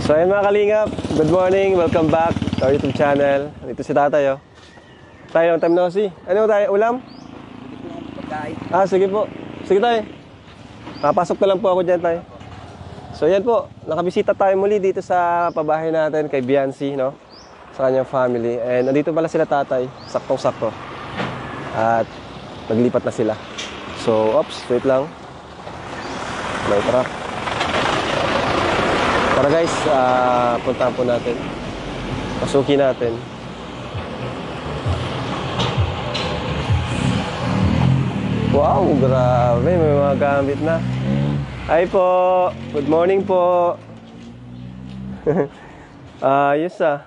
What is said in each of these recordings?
So ayun mga kalingap, good morning, welcome back to our YouTube channel. Dito si tatay oh. Tayo, long time no see. Ano tayo, ulam? Sige po. Sige tayo. Papasok na lang po ako dyan tayo. So yan po, nakabisita tayo muli dito sa pabahay natin kay Biancy, no? Sa kanyang family. And nandito pala sila tatay, saktong-sakto. At naglipat na sila. So, wait lang. May truck. Tara guys, puntahan po natin. Pasukin natin. Wow, grabe. May mga gamit na. Hi po. Good morning po. Ayos ah.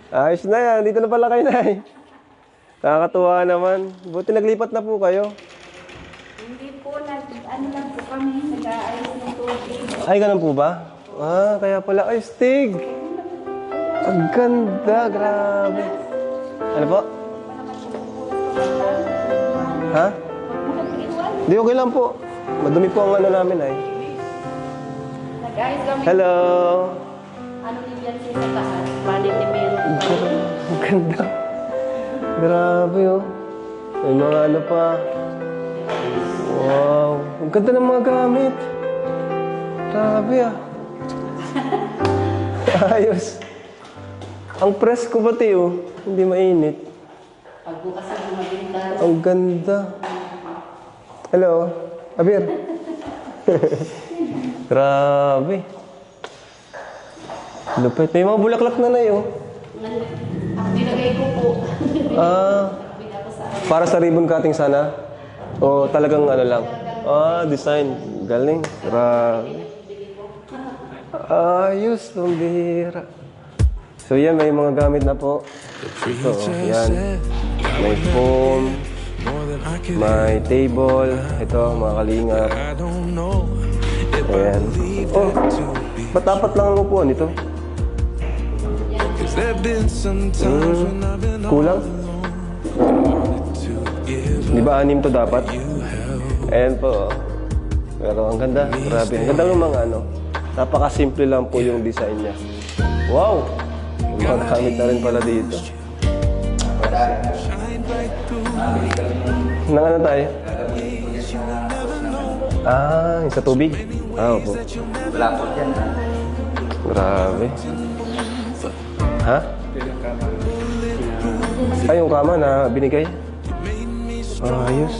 Ayos na yan. Dito na pala kayo na eh. Nakakatuwa naman. Buti naglipat na po kayo. Hindi po, ano lang po kami, nag-aayos ng tubig. Ay, ganun po ba? Kaya pala. Ay, Stig! Ang ganda, grabe. Ano po? Ha? Hindi, okay lang po. Madumi po ang ano namin ay. Nag-aayos kami. Hello! Ano din yan siya sa taas? Palit ni Meron. Ang ganda. Grabe oh. May mga ano pa. Wow. Ang ganda ng mga gamit. Grabe ah. Ayos. Ang presko pati oh. Hindi mainit. Pagbukas ang mabintan. Ang ganda. Hello. Abir. Grabe. Lupit. May mga bulaklak na na yun. Ang nilagay ko po. Para sa ribbon cutting sana? O talagang ano lang? Design. Galing. Grabe. Ayos. Ang bihira. So yan, may mga gamit na po. Ito, yan. May foam. May table. Ito, mga kalingap. Ayan. Oh, ba't dapat lang ang upuan ito? Kulang? Di ba 6 to dapat? Ayan po. Pero ang ganda. Grabe. Ang ganda ng mga ano. Napaka-simple lang po yung design niya. Wow! May mga gamit na rin pala dito. Nang ano tayo? Yung sa tubig? Opo. Wala po dyan. Grabe. Ha? Yung kama na binigay? Ayos.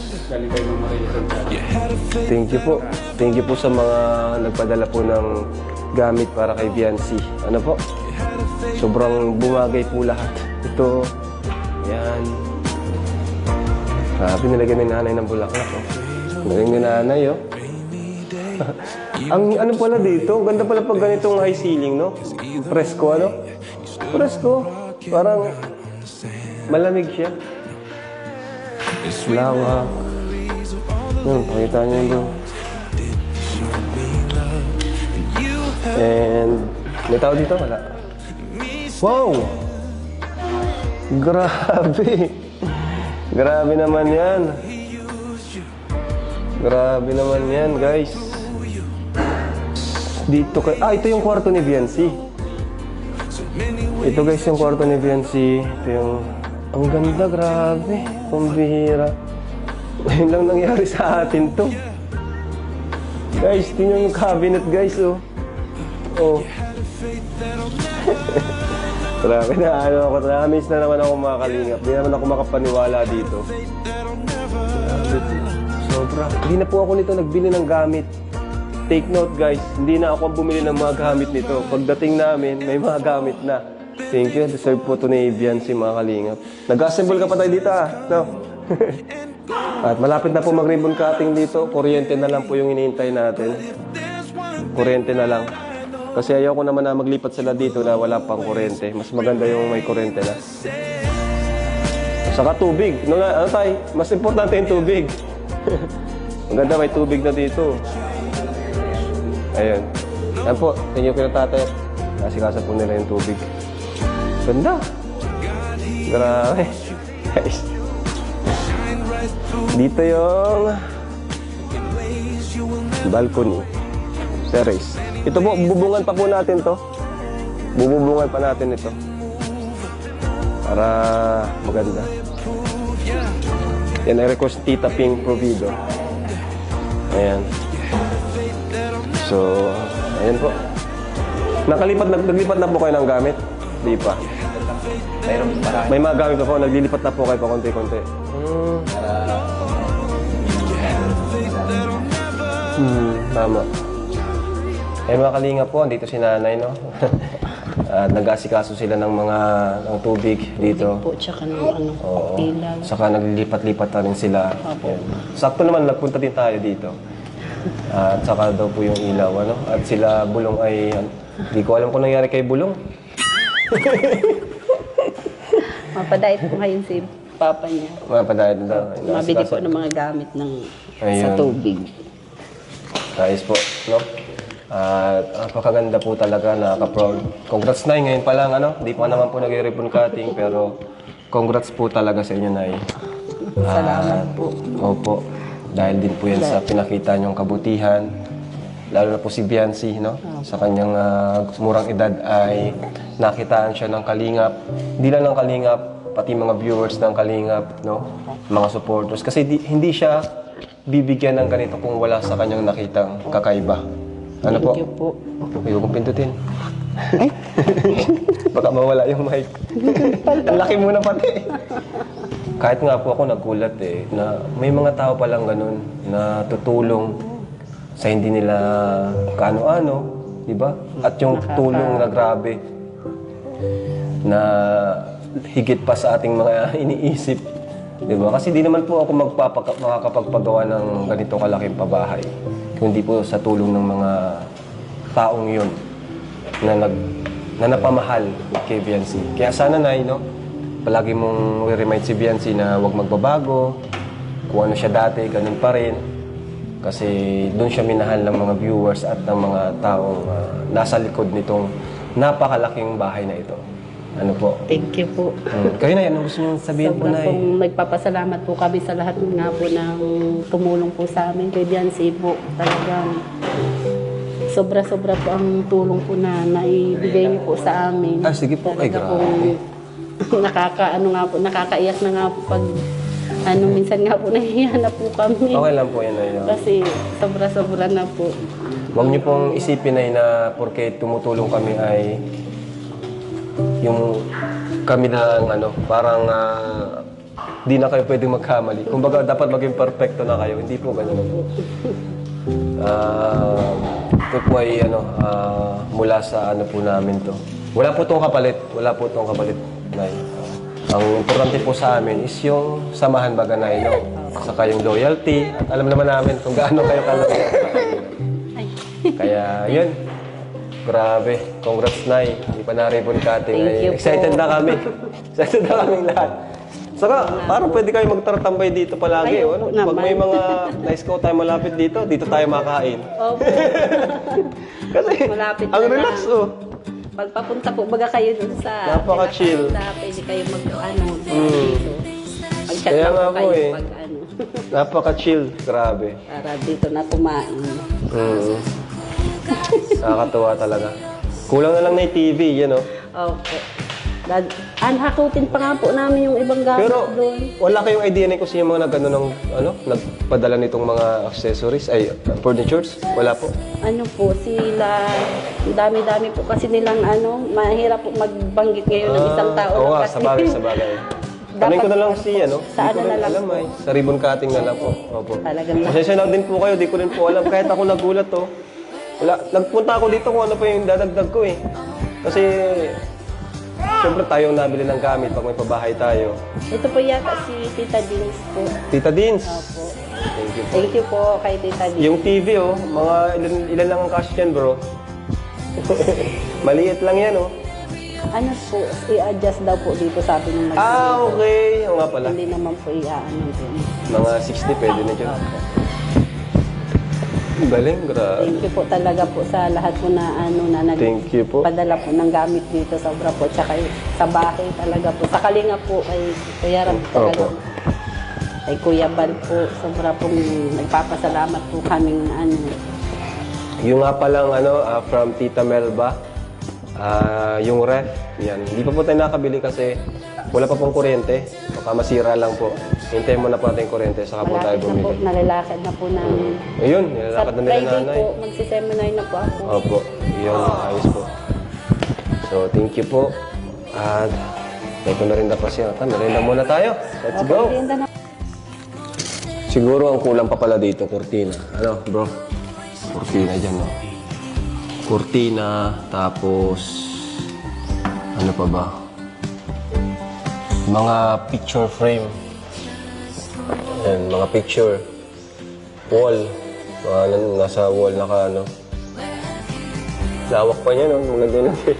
Thank you po. Thank you po sa mga nagpadala po ng gamit para kay Biancy. Ano po? Sobrang bumagay po lahat. Ito. Yan. Grabe, nilagyan ng nanay ng bulaklak. Nilagyan ng nanay, oh. Ang ano pala dito, ganda pala pag ganitong high ceiling, no? Presko, ano? Presko. Parang malamig siya. Lawak. Pakita niyo ito. And may tao dito? Wala. Wow! Grabe! Grabe naman yan. Grabe naman yan, guys. Dito kay... ito yung kwarto ni Biancy. Ito guys yung kwarto ni Biancy. Ito yung... Ang ganda, grabe. Pambihira. Ngayon lang nangyari sa atin to. Guys, tingnan yung cabinet guys, oh. Oh. Grabe na, ano ako. Miss na naman ako makakalingap. Di naman ako makapaniwala dito. Sobra. Hindi na po ako nito nagbili ng gamit. Take note guys, hindi na ako bumili ng mga gamit nito. Pagdating namin, may mga gamit na. Thank you. Deserve po ito ni Biancy, mga kalingap. Nag-assemble ka pa tayo dito No? At malapit na po mag-ribbon cutting dito. Kuryente na lang po yung iniintay natin. Kuryente na lang. Kasi ayoko naman na maglipat sila dito na wala pang kuryente. Mas maganda yung may kuryente na. Saka tubig. Ano tayo? Mas importante yung tubig. Maganda may tubig na dito. Ayun. Yan po. Tingin ko na tatay. Nasikasa po nila yung tubig. Ganda. Grabe. Guys. Dito yung balcony. Terrace. Ito po, bubungan pa po natin to. Bubungan pa natin ito. Para maganda. Yan ay request Tita Ping Provido. Ayan. So, ayan po. Naglipat na po kayo ng gamit? Di pa. May mga gamit pa po. Naglilipat na po kayo pa konti-konti. Tama. Eh mga kalinga po, dito si nanay, no? At nag-asikaso sila ng tubig dito. Po, tsaka ng ilaw. Saka naglilipat-lipat na rin sila. Ayan. Sakto naman, nagpunta din tayo dito. At saka daw po yung ilaw, ano? At sila Bulong ay, hindi ko alam kung nangyari kay Bulong. Mapadait po ngayon si papa niya. Mapadahit na daw. Mabili po ng mga gamit sa tubig. Ayos po, no? At napakaganda po talaga, nakaka-proud. Congrats, Nay. Ngayon pa lang, ano? Hindi pa naman po nag-ribbon cutting, pero congrats po talaga sa inyo, Nay. Salamat po. Opo. Dahil din po yan sa pinakita niyong kabutihan. Lalo na po si Biancy, no? Sa kanyang murang edad ay nakitaan siya ng kalingap. Hindi lang ng kalingap, pati mga viewers ng kalingap, no? Mga supporters. Kasi hindi siya bibigyan ng ganito kung wala sa kanyang nakitang kakaiba. Ano po? Thank you po. Ayaw kong pindutin. Baka mawala yung mic. Ang laki mo na pati. Kahit nga po ako nagulat na may mga tao palang ganun na tutulong sa hindi nila kaano-ano, di ba? At yung tulong na grabe na higit pa sa ating mga iniisip. Di ba? Kasi di naman po ako makakapagpagawa ng ganito kalaking pabahay. Kundi po sa tulong ng mga taong yun na napamahal kay Biancy. Kaya sana, Nay, no? Palagi mong remind si Biancy na huwag magbabago. Kung ano siya dati, ganun pa rin. Kasi doon siya minahal ng mga viewers at ng mga taong nasa likod nitong napakalaking bahay na ito. Ano po? Thank you po. Kayo, Nay, ano gusto nyo sabihin po, Nay? Sobrang nagpapasalamat po kami sa lahat nga po ng tumulong po sa amin. Kay Biancy po, talagang sobra-sobra po ang tulong po na naibigay niyo po sa amin. Ah, sige po. Ay, grabe. Nakakaiyak na nga po pag minsan nga po nahihiya na po kami. Okay lang po yan, Nay. Kasi sobra-sobra na po. Huwag niyo pong isipin, Nay, na porke tumutulong kami ay yung kami na parang di na kayo pwedeng magkamali. Kumbaga, dapat maging perfecto na kayo. Hindi po ganun. Ito po ay mula sa po namin to. Wala po itong kapalit. Wala po itong kapalit, Nay. Ang importante po sa amin is yung samahan baga, Nay, no? Saka yung loyalty. At alam naman namin kung gaano kayo kaloyal. Kaya, yun. Grabe. Congrats, Nay. Hindi pa na-ribbon cutting. Thank you Excited po. na kami. Excited na kaming lahat. Saka, parang pwede kayo magtaratambay dito palagi. Kayo Ano? po naman. Pag may mga na-scout tayo malapit dito tayo makain. Opo. Kasi, Malapit ang na relax, lang. Pagpapunta po baga kayo dun sa... Napaka-chill. Pwede kayo dito. Pag-chat Kaya lang nga po po kayo pag Napaka-chill. Grabe. para dito na kumain. Nakakatuwa talaga. Kulang na lang na yung TV, yan o. Opo. Hakutin pa nga po namin yung ibang gamit Pero doon. wala kayong idea na kung sino yung mga nagpadala nitong mga accessories, furnitures? Wala po? Ano po, sila, dami-dami po kasi nilang mahirap po magbanggit ngayon ng isang tao. Oo nga, kasi sa bagay. Tanong ko na lang si, ano? Sa Di ko ano na rin lang alam po. ay. Sa ribbon cutting na lang po. Opo. Talagang Pasensya na din po kayo, di ko rin po alam. Kahit ako nagulat to. Wala, nagpunta ako dito kung ano pa yung dadagdag ko eh. Kasi, siyempre tayo ang nabili ng gamit pag may pabahay tayo. Ito po yata si Tita Dins po. Tita Dins. Opo. Thank you po. Thank you po kay Tita Dins. Yung TV oh, mga ilan lang ang cash yan bro. Maliit lang yan oh. Ano po, i-adjust daw po dito sabi ng Ah, okay. Oo nga pala. Hindi naman po i-ano din. Mga 60 pwede na dyan. Galing, grabe. Thank you po talaga po sa lahat po na ano na Thank you po. padala po ng gamit dito sobra po. Tsaka sa bahay talaga po. Sa Kalinga po kay Kuya Ram talaga. Opo. Kay Kuya Bal po, sobra pong nagpapasalamat po kaming ano. Yung nga palang ano, from Tita Melba, yung ref, yan. Hindi pa po tayo nakabili kasi wala pa pong kuryente. Baka masira lang po. Hintayin muna po natin yung kuryente, saka po tayo Malapit na po, bumili. nalalakad na po namin. Ayun, Sa nilalakad na nila Friday nanay. po, magsi-seminar na po ako. Opo, yung ayos po. So, thank you po. At ito na rin na pa siya. Merienda muna tayo. Let's Opo, go. merienda na. Siguro ang kulang pa pala dito, kurtina. Ano, bro? Kurtina dyan, no? Kurtina, tapos... Ano pa ba? Mga picture frame. Ayan, mga picture. Wall. Mga nasa wall, naka ano. Lawak pa niya, no? Nung nandun natin.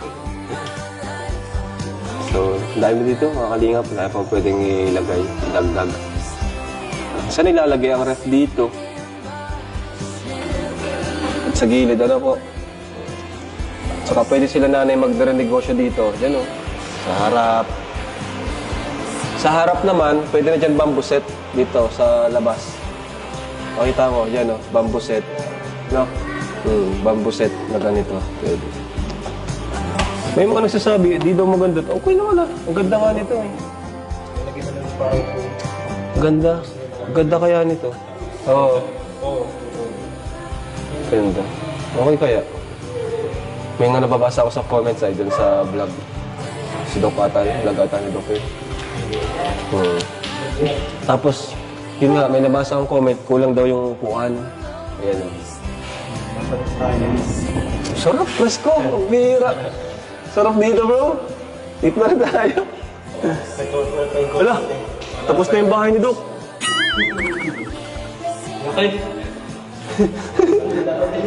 So, dami dito, mga kalingap. Wala pa pwedeng ilagay, dagdag. Saan ilalagay ang ref dito? At sa gilid, ano po? Saka pwede sila nanay magre-negosyo dito. Yan o. Sa harap. Sa harap naman, pwede na dyan bamboo set dito sa labas. Makita mo, yan o. Bamboo set. No? Bamboo set na ganito. Pwede. May mga nagsasabi, di daw maganda. Okay naman ah. Ang ganda nga nito eh. Ganda. Ganda kaya nito. Oo. Ganda. Okay kaya. May nga nababasa ako sa comments ay dun sa vlog. Si Doc ata, vlog ata ni Doc eh. Tapos, yun nga, may nabasa akong comment, kulang daw yung upuan. Ayan o. Sarap, presko. Ang bihira. Sarap dito bro. Dito na rin tayo. Wala, tapos na yung bahay ni Doc. Okay.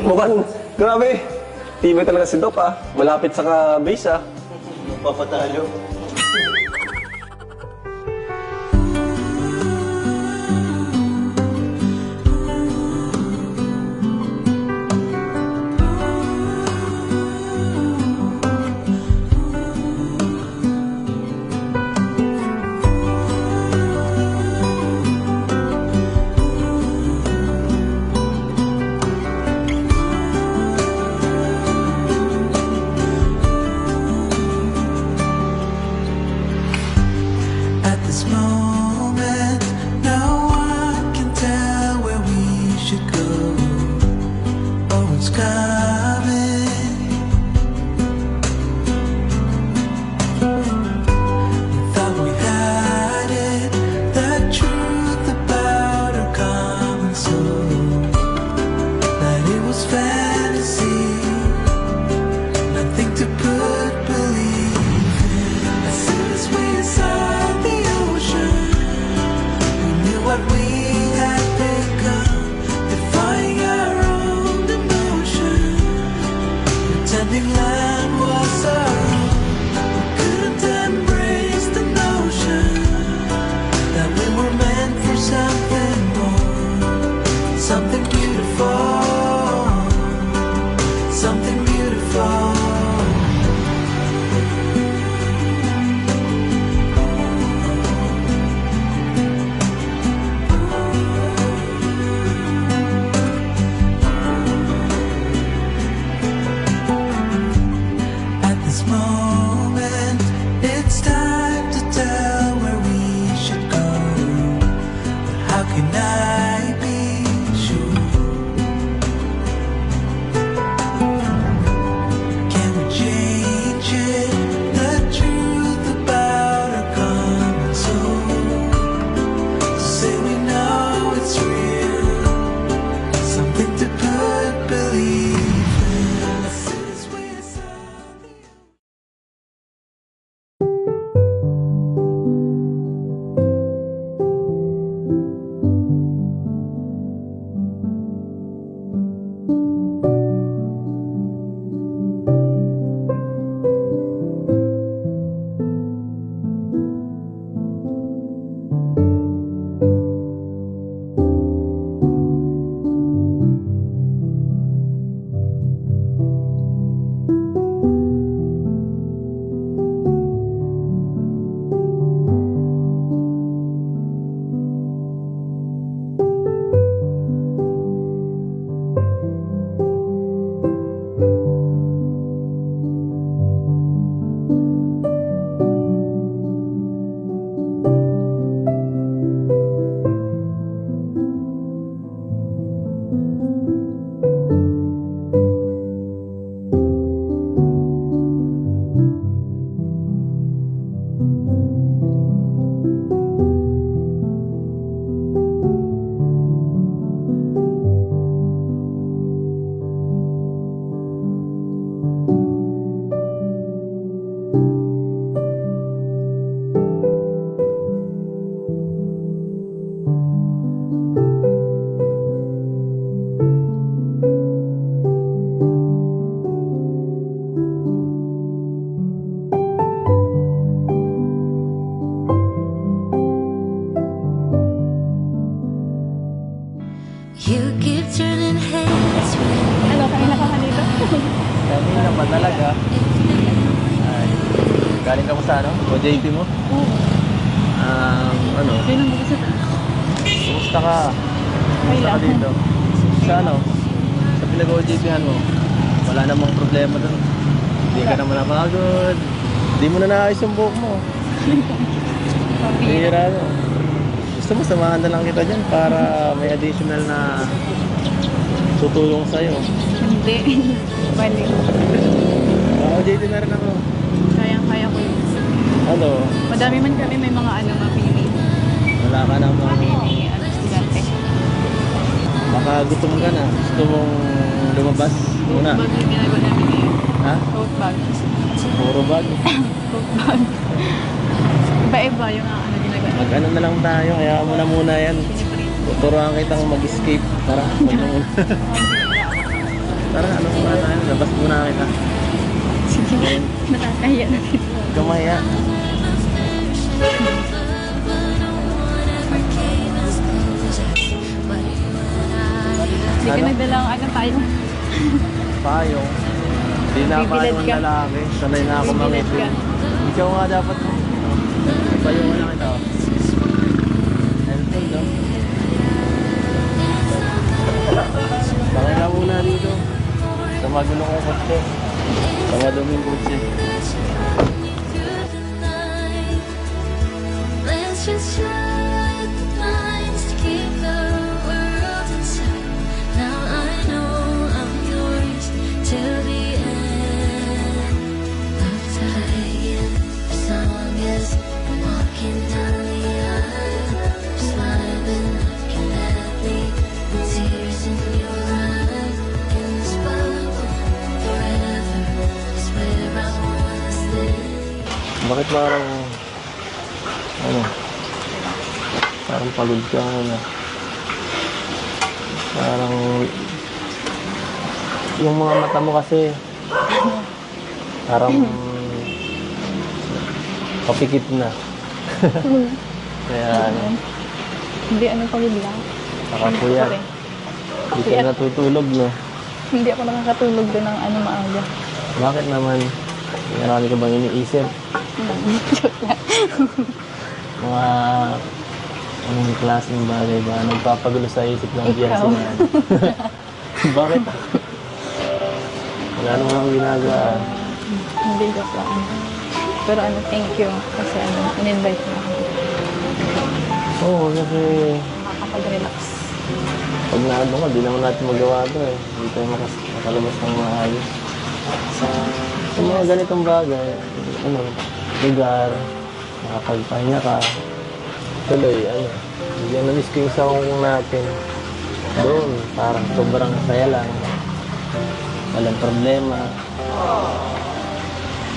Mukhang, grabe. Tibay talaga si Doc ah. Malapit sa base ah. Papatalo. At this moment, no one can tell where we should go or what's coming. We thought we had it, the truth about our common soul, that it was fantasy, nothing to put belief in. As soon as we saw the ocean, we knew what we had become, defying our own emotion, pretending land was our own. We couldn't embrace the notion that we were meant for something more, something beautiful, something beautiful. At this moment, it's time to tell where we should go. But how can I be sure? Can we change it? The truth about our common soul, You keep turning heads when Ano, kanina ka kanina? Kanina pa talaga. Ay, galing ka mo sa ano? O JP mo? Oo. Ano? Kailan mo kasi Kumusta ka? Okay Kumusta ka lang. dito? Sa ano? Sa pinag-OJP-han mo? Wala namang problema doon. Hindi ka naman napagod. Hindi mo na naayos yung buhok mo. Hira no. Gusto mo samahan na lang kita dyan para may additional na tutulong sa'yo. Hindi. Balik. OJP na rin ako. Kayang-kaya ko yun. Ano? Madami man kami may mga mapili. Wala ka namang... Mapili, estudyante. Baka gutom ka na. Gusto mong lumabas muna. Bag yung ginagawa namin ngayon. Ha? Tote bag. Puro bag. Tote bag. Iba-iba yung ginagawa namin. Mag-ano na lang tayo. Kaya muna yan. Siniprint. Tuturuan kitang mag-escape. Tara, wag na muna. Tara, ano muna tayo? Labas muna kita. Sige. Nakakahiya na dito. Huwag kang mahiya. Hindi ka Ano? nagdalang tayo. Payong. Hindi na Bibilad payong ang ka. lalaki. Sanay na ako Bibilad mangiti. ka. Ikaw nga dapat. Payong na kita. Helpful, no? Bakit ka muna dito? Sa magulo kong kotse. Sa maduming kotse. through the night. Let's just shut the blinds to keep the world inside. Now I know I'm yours till the end of time. As long as I'm walking down the aisle, smiling, looking at me, with tears in your eyes, in the sparkle forever. I swear I wanna stay. Bakit parang parang pagod ka na. Parang yung mga mata mo kasi parang kapikit na. Kaya Hindi, pagod lang. nakapuyat. Hindi ka natutulog, no? Hindi ako nakakatulog doon ng maaga. Bakit naman? Marami ka bang iniisip? Mga anong klaseng bagay ba? Nagpapagulo sa isip ng Ikaw. Biansi na yan. Bakit? Wala naman akong ginagawa. Hindi, joke lang. Pero thank you. Kasi in-invite mo ako. Oo, kasi Makakapag-relax. pag naano ka, di naman natin magawa ito eh. Hindi tayo makalabas ng maayos. Sa mga ganitong bagay, lugar, makapagpahinga ka. Tuloy, bigyan na-miss ko yung sawang natin. Doon, parang sobrang saya lang. Walang problema.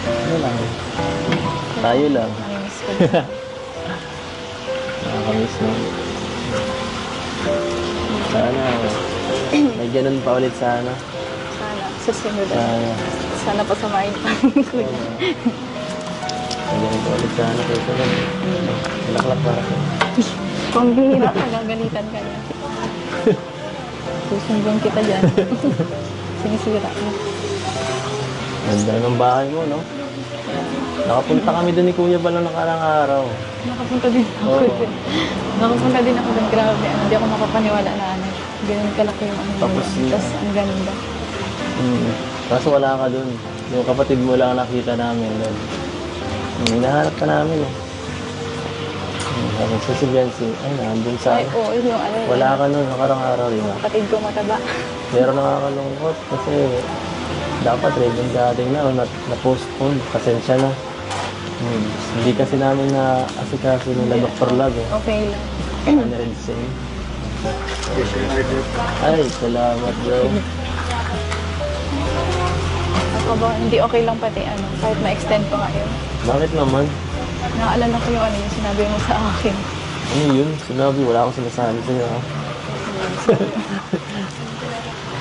Ano lang, tayo lang. Namimiss ko. Nakakamiss na. Sana, may ganun pa ulit sana. Sana. Susunod. Sana. Sana pasamahin pa. May ganun pa ulit sana. Kaya sana, malaklak para sa. Kung bihira ka, gagalitan ka niya. Susumbong kita dyan. Sinisira ka. Ganda ng bahay mo, no? Nakapunta kami doon ni Kuya ba lang nakarang araw. Nakapunta din ako Oo. doon. Nakapunta din ako doon. Grabe. Hindi ako makapaniwala na ganun kalaki yung Tapos nila. Tapos ang ganda. Kaso wala ka doon. Yung kapatid mo lang nakita namin doon. Hinahanap ka namin eh. Sabi sa si Biansi, ay nandun sa Ay, oo. Yung wala ka noon, nakarang araw yun. kapatid ko mataba. Pero nakakalungkot kasi dapat rin dating na-postpone. Pasensya na. Hindi kasi namin na-asikaso nila Dr. Love eh. Okay lang. Ano rin sa'yo. Ay, salamat bro. Ako ba, hindi okay lang pati kahit ma-extend ko nga yun. Bakit naman? Naaalala ko yung yung sinabi mo sa akin. Ano yun? Sinabi, wala akong sinasabi sa'yo ha.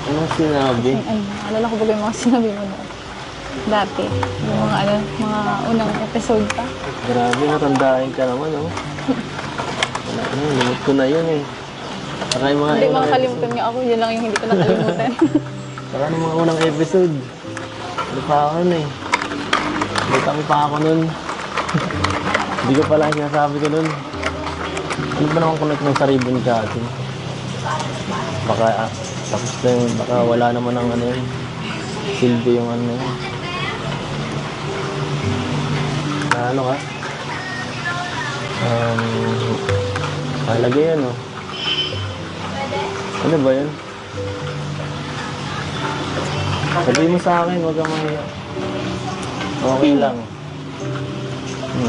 Anong sinabi? Ay, naalala ko ba yung mga sinabi mo noon? Dati. Yung mga mga unang episode pa. Grabe, natandahin ka naman oh. Wala na, limit ko na yun eh. Saka yung mga Hindi unang makakalimutan nga ako. Yun lang yung hindi ko nakalimutan. Saka yung mga unang episode. Ano pa ako nun eh. Butang pa ako nun. Hindi ko pala sinasabi ko nun. Ano ba naman connect ng sa ribbon cutting? Baka, tapos na yun, baka wala naman ang ano yun. Silbi yung ano yun. Na ano ka? Mahalaga yan, oh. Ano ba yun? Sabihin mo sa akin, huwag kang mahiya. Okay lang.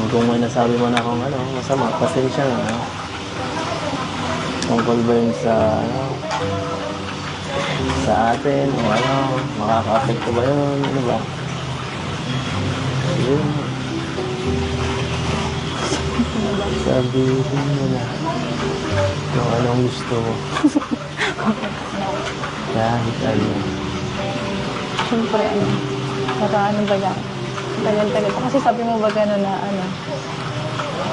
Kung may nasabi mo na akong ano, masama, pasensya na. No? Tungkol ba yun sa, ano, sa atin, o ano, makaka-apekto ba yun, ano ba? Yun. Sabihin mo na kung anong gusto mo. Kahit ano. Siyempre, ano, para ano ba yan? Tagal-tagal pa. Kasi sabi mo ba gano'n na, ano,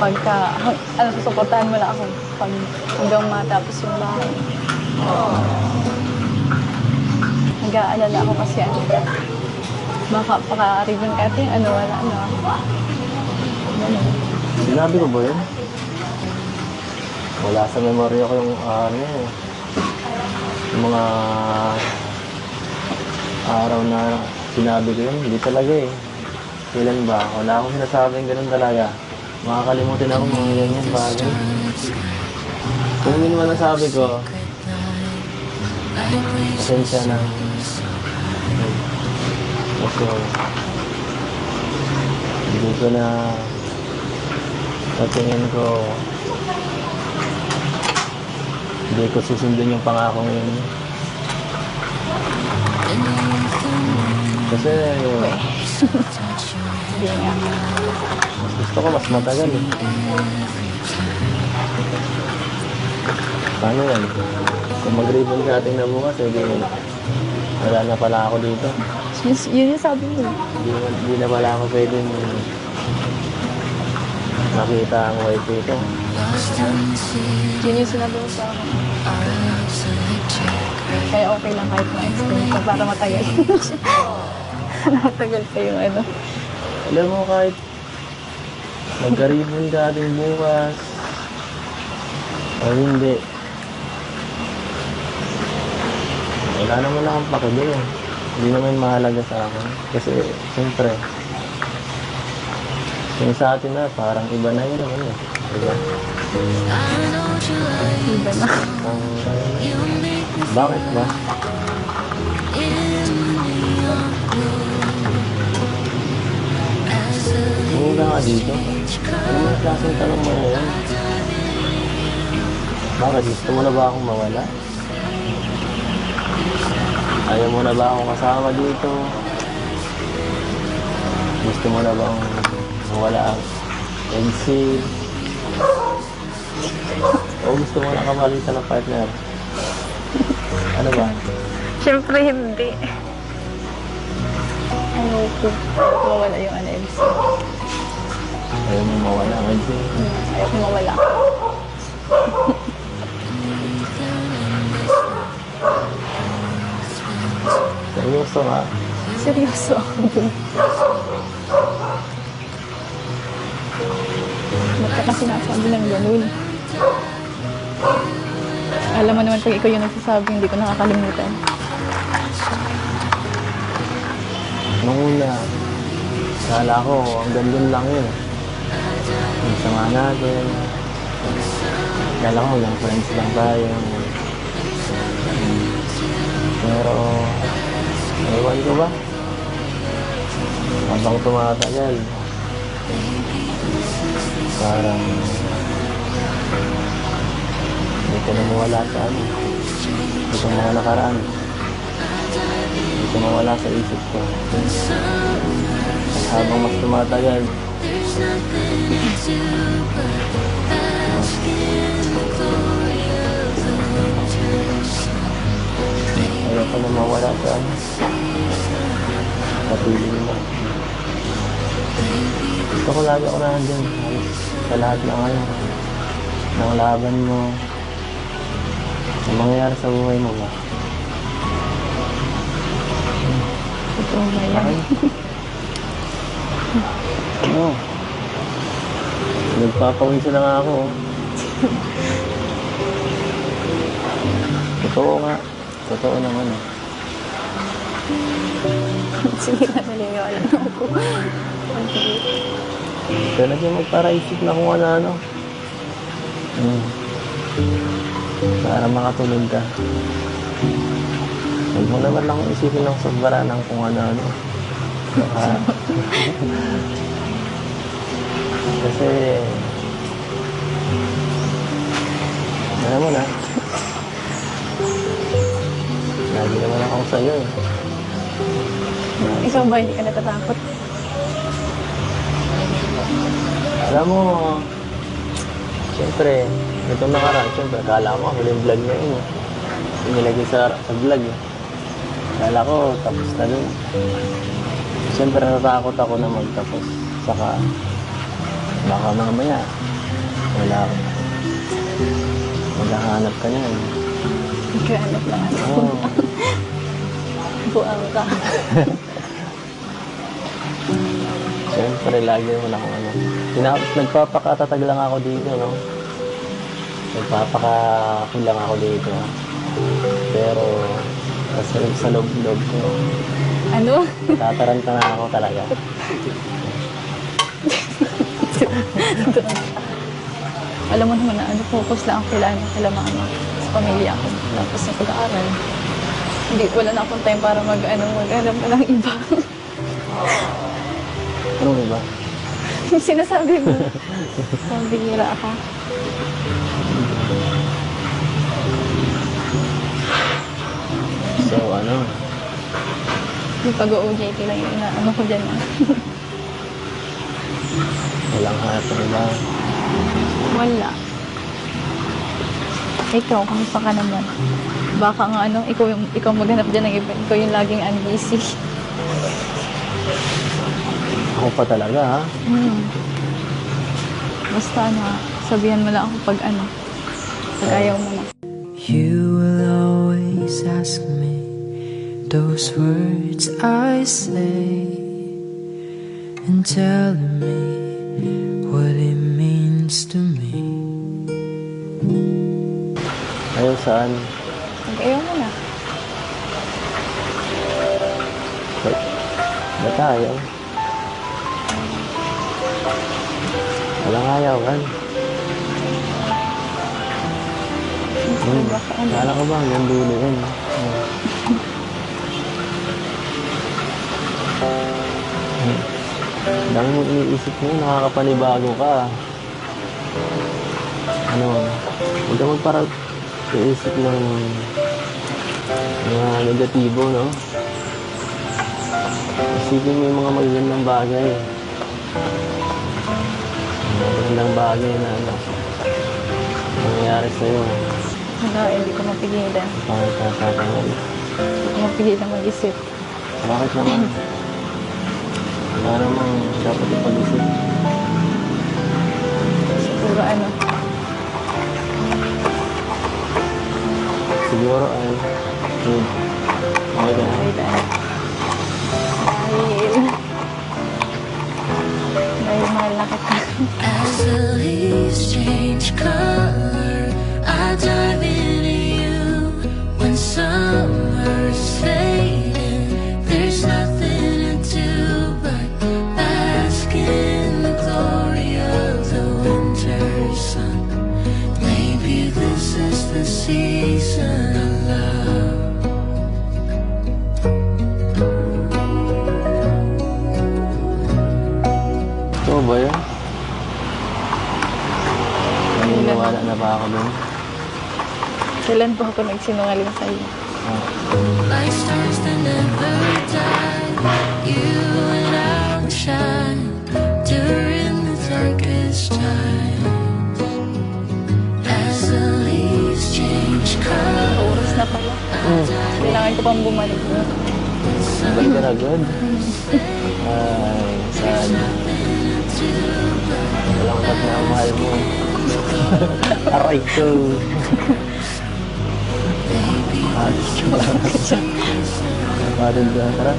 pagka, ano, susuportahan mo lang ako pag hanggang matapos yung bahay. Nag-aalala ako kasi, ano, baka paka-ribbon cutting, ano, wala, ano. Ganun. Sinabi ko ba yun? Wala sa memory ko yung ano yung mga araw na sinabi ko yun. Hindi talaga eh. Kailan ba? Wala akong sinasabing ganun talaga. Makakalimutin ako mga ganyan bagay. Kung yun man ang sabi ko, pasensya na. Kasi hindi ko na sa tingin ko hindi ko susundin yung pangako yun. Kasi Hindi nga. mas gusto ko mas matagal eh. Paano yan? Kung mag-ribbon cutting na bukas, wala na pala ako dito. Yun yung sabi mo. Hindi na pala ako pwede makita ang wife dito. Yun yung sinabi mo sa akin. Kaya okay lang kahit na-experience ka para matagal. Matagal pa yung ano. Alam mo, kahit magka-ribbon cutting bukas o hindi, wala naman akong pakibig eh. Hindi naman mahalaga sa akin. Kasi, siyempre, yung sa atin na, parang iba na yun naman eh. Diba? Iba na. Bakit ba? Huwag ka nga dito. Ano mga klaseng tanong mo na yan? Bakit? Gusto mo na ba akong mawala? Ayaw mo na ba akong kasama dito? Gusto mo na bang mawala ang exit? O gusto mo na kamalitan ng partner? Ano ba? Siyempre hindi. Ayoko. Mawala yung NFC. Ayaw mo mawala ang exit? Ayoko mawala. Seryoso nga. Seryoso ako dun. Ba't ka kasi nasabi ng ganun? Alam mo naman pag ikaw yung nagsasabi, hindi ko nakakalimutan. Nung una, kala ko hanggang dun lang yun. Yung sama natin. Kala ko hanggang friends lang tayo. Pero, ewan ko ba? Habang tumatagal, parang hindi ko na mawala sa ano. Itong mga nakaraan. Hindi ko mawala sa isip ko. At habang mas tumatagal, ayaw ko na mawala sa ano. Sa piling mo. Gusto ko lagi ako nandun. Sa lahat ng ano, ng laban mo. Ang mangyayari sa buhay mo ba? Totoo ba yan? Ay. Ano? Nagpapawisa na nga ako. Totoo nga. Totoo naman. Sige na, naniniwala na ako. Kaya lagi magparaisip na kung ano-ano. Para makatulog ka. Huwag mo naman lang isipin ng sobra ng kung ano-ano. Kasi, alam mo na, lagi naman ako sa'yo eh. Ikaw ba, hindi ka natatakot? Alam mo, siyempre, itong nakaraan, siyempre, akala ko, huling vlog na yun eh. Inilagay sa vlog eh. Akala ko, tapos na dun. Siyempre, natatakot ako na magtapos. Saka, baka mamaya, wala ako. Maghahanap ka niyan. Nagkahanap lang ako. Oo. Buang ka. Siyempre, lagi naman ako ano. Nagpapakatatag lang ako dito, no? Nagpapakakulang ako dito. Pero, sa loob-loob ko, Ano? tataranta na ako talaga. Alam mo naman na ano, focus lang ako kila mama. Sa pamilya ko. Tapos sa pag-aaral. Hindi, wala na akong time para mag-alam ka ng iba. Ano ba? Sinasabi mo. Pambihira ako. So, ano? Yung pag-OJT lang yung ano ko dyan. Walang hanap na iba. Wala. Ikaw, kamusta ka naman? Baka nga ano, ikaw maghanap dyan ng iba. Ikaw yung laging unbusy. Ako pa talaga, ha? Basta ano, sabihan mo lang ako pag ano. Pag ayaw mo na. You will always ask me those words I say and tell me what it means to me. Ayaw saan? Pag ayaw mo na. Ba't ayaw? Walang ayaw, kan? Baka ano. Kala ko ba hanggang dulo yan? Ang dami mong iniisip mo, nakakapanibago ka. Ano, huwag ka magpara-iisip ng mga negatibo, no? Isipin mo yung mga magagandang bagay. Mga magagandang bagay na ano, nangyayari sa'yo. Ano, hindi ko mapigilan. Pangkasakangan. Hindi ko mapigilan mag-isip. Bakit naman? Wala namang dapat ipag-isip. Siguro ano, Siguro ay okay ka na. dahil mahal na kita. As the leaves change color, I dive into you. When summer's fading, there's nothing to do but bask in the glory of the winter sun. Maybe this is the season of love. Ito ba yun? Naniniwala na ba ako dun? Kailan po ako nagsinungaling sa'yo? Like stars that never die, you and I will shine during the darkest times. As the leaves change color, Oras na pala. Kailangan ko pang bumalik. Balik ka na agad? Ay, sad. Walang kat na ang mahal mo. Aray ko. Kapatid ka, tara.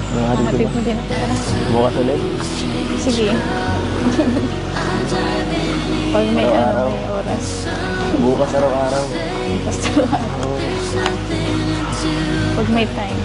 Kapatid Hatid ko mo din ako. Tara. bukas ulit. Sige. Pag may Araw-araw. may oras. Bukas araw-araw. Basta Oo. pag may time.